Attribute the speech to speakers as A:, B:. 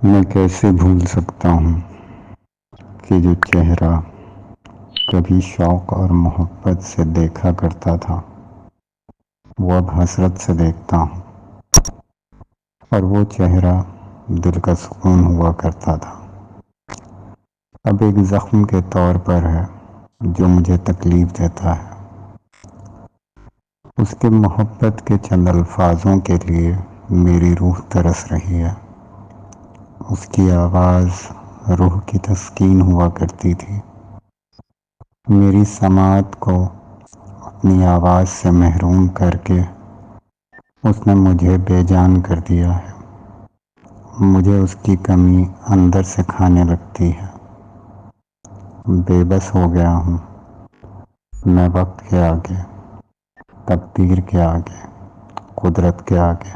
A: میں کیسے بھول سکتا ہوں کہ جو چہرہ کبھی شوق اور محبت سے دیکھا کرتا تھا وہ اب حسرت سے دیکھتا ہوں، اور وہ چہرہ دل کا سکون ہوا کرتا تھا اب ایک زخم کے طور پر ہے جو مجھے تکلیف دیتا ہے۔ اس کے محبت کے چند الفاظوں کے لیے میری روح ترس رہی ہے۔ اس کی آواز روح کی تسکین ہوا کرتی تھی۔ میری سماعت کو اپنی آواز سے محروم کر کے اس نے مجھے بے جان کر دیا ہے۔ مجھے اس کی کمی اندر سے کھانے لگتی ہے۔ بے بس ہو گیا ہوں میں، وقت کے آگے، تقدیر کے آگے، قدرت کے آگے۔